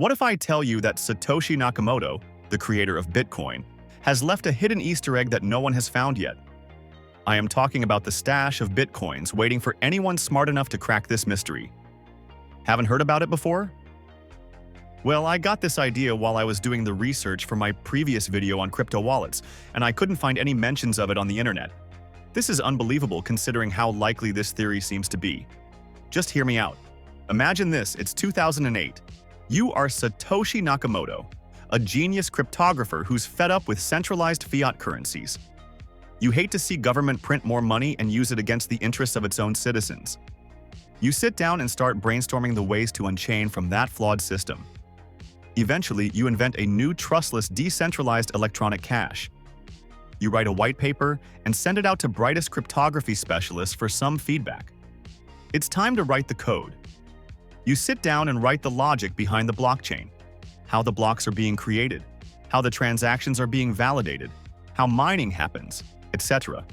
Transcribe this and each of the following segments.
What if I tell you that Satoshi Nakamoto, the creator of Bitcoin, has left a hidden Easter egg that no one has found yet? I am talking about the stash of Bitcoins waiting for anyone smart enough to crack this mystery. Haven't heard about it before? Well, I got this idea while I was doing the research for my previous video on crypto wallets, and I couldn't find any mentions of it on the internet. This is unbelievable considering how likely this theory seems to be. Just hear me out. Imagine this, it's 2008. You are Satoshi Nakamoto, a genius cryptographer who's fed up with centralized fiat currencies. You hate to see government print more money and use it against the interests of its own citizens. You sit down and start brainstorming the ways to unchain from that flawed system. Eventually, you invent a new trustless, decentralized electronic cash. You write a white paper and send it out to brightest cryptography specialists for some feedback. It's time to write the code. You sit down and write the logic behind the blockchain, how the blocks are being created, how the transactions are being validated, how mining happens, etc.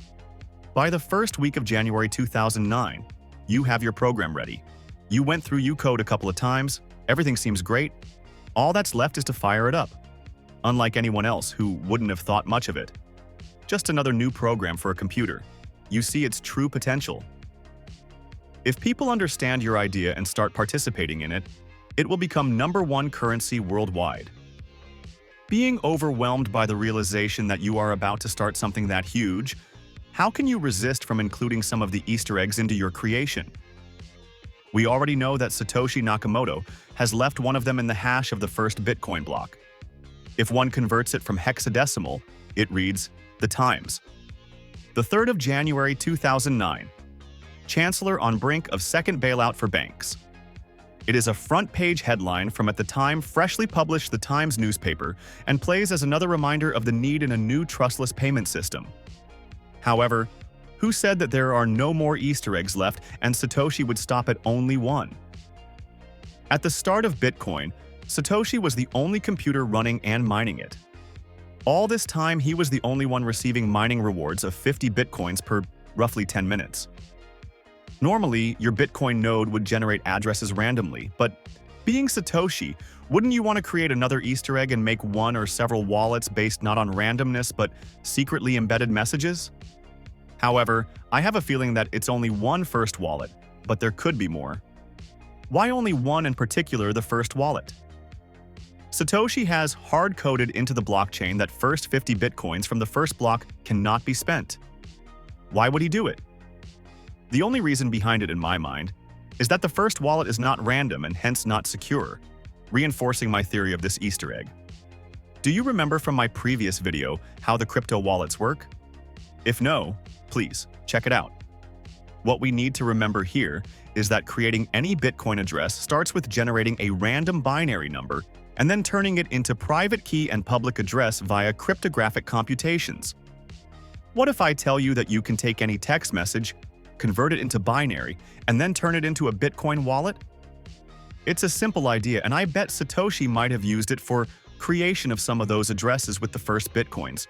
By the first week of January 2009, you have your program ready. You went through Ucode a couple of times, everything seems great. All that's left is to fire it up. Unlike anyone else who wouldn't have thought much of it. Just another new program for a computer. You see its true potential. If people understand your idea and start participating in it, it will become #1 currency worldwide. Being overwhelmed by the realization that you are about to start something that huge, how can you resist from including some of the Easter eggs into your creation? We already know that Satoshi Nakamoto has left one of them in the hash of the first Bitcoin block. If one converts it from hexadecimal, it reads, "The Times." The 3rd of January 2009. Chancellor on brink of second bailout for banks. It is a front-page headline from at the time freshly published The Times newspaper and plays as another reminder of the need in a new trustless payment system. However, who said that there are no more Easter eggs left and Satoshi would stop at only one? At the start of Bitcoin, Satoshi was the only computer running and mining it. All this time, he was the only one receiving mining rewards of 50 Bitcoins per roughly 10 minutes. Normally, your Bitcoin node would generate addresses randomly, but being Satoshi, wouldn't you want to create another Easter egg and make one or several wallets based not on randomness but secretly embedded messages? However, I have a feeling that it's only one first wallet, but there could be more. Why only one in particular, the first wallet? Satoshi has hard-coded into the blockchain that first 50 Bitcoins from the first block cannot be spent. Why would he do it? The only reason behind it in my mind is that the first wallet is not random and hence not secure, reinforcing my theory of this Easter egg. Do you remember from my previous video how the crypto wallets work? If no, please check it out. What we need to remember here is that creating any Bitcoin address starts with generating a random binary number and then turning it into private key and public address via cryptographic computations. What if I tell you that you can take any text message, convert it into binary, and then turn it into a Bitcoin wallet? It's a simple idea, and I bet Satoshi might have used it for creation of some of those addresses with the first Bitcoins.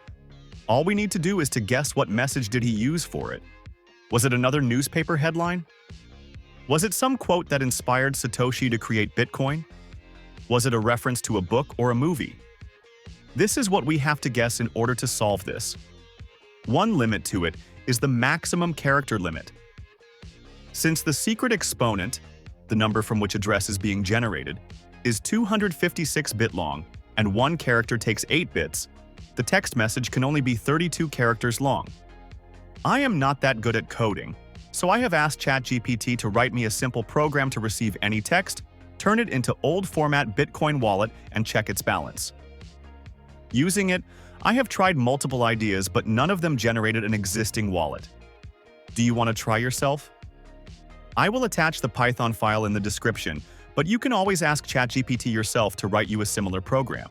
All we need to do is to guess what message did he use for it. Was it another newspaper headline? Was it some quote that inspired Satoshi to create Bitcoin? Was it a reference to a book or a movie? This is what we have to guess in order to solve this. One limit to it is the maximum character limit. Since the secret exponent, the number from which address is being generated, is 256 bit long and one character takes 8 bits, the text message can only be 32 characters long. I am not that good at coding, so I have asked ChatGPT to write me a simple program to receive any text, turn it into old format Bitcoin wallet, and check its balance. Using it, I have tried multiple ideas, but none of them generated an existing wallet. Do you want to try yourself? I will attach the Python file in the description, but you can always ask ChatGPT yourself to write you a similar program.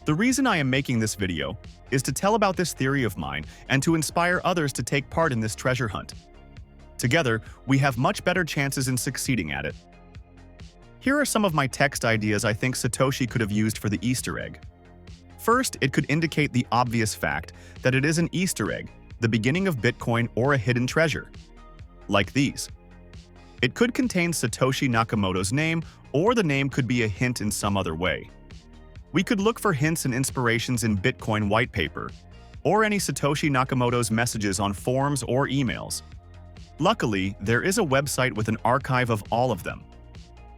The reason I am making this video is to tell about this theory of mine and to inspire others to take part in this treasure hunt. Together, we have much better chances in succeeding at it. Here are some of my text ideas I think Satoshi could have used for the Easter egg. First, it could indicate the obvious fact that it is an Easter egg, the beginning of Bitcoin or a hidden treasure. Like these. It could contain Satoshi Nakamoto's name, or the name could be a hint in some other way. We could look for hints and inspirations in Bitcoin white paper, or any Satoshi Nakamoto's messages on forums or emails. Luckily, there is a website with an archive of all of them.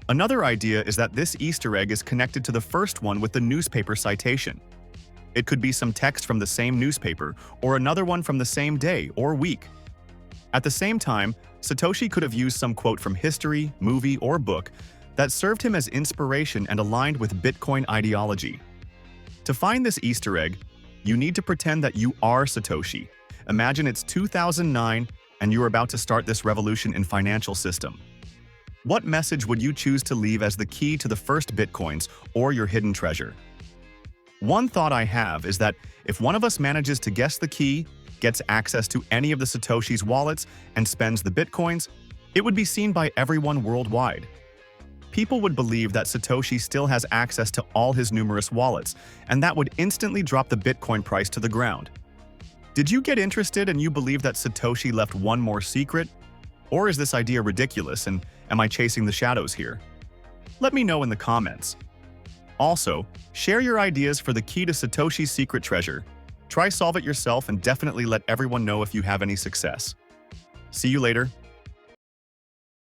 Another idea is that this Easter egg is connected to the first one with the newspaper citation. It could be some text from the same newspaper, or another one from the same day or week. At the same time, Satoshi could have used some quote from history, movie, or book that served him as inspiration and aligned with Bitcoin ideology. To find this Easter egg, you need to pretend that you are Satoshi. Imagine it's 2009 and you're about to start this revolution in financial system. What message would you choose to leave as the key to the first Bitcoins or your hidden treasure? One thought I have is that if one of us manages to guess the key, gets access to any of the Satoshi's wallets, and spends the Bitcoins, it would be seen by everyone worldwide. People would believe that Satoshi still has access to all his numerous wallets, and that would instantly drop the Bitcoin price to the ground. Did you get interested and you believe that Satoshi left one more secret? Or is this idea ridiculous and am I chasing the shadows here? Let me know in the comments. Also, share your ideas for the key to Satoshi's secret treasure. Try solve it yourself and definitely let everyone know if you have any success. See you later.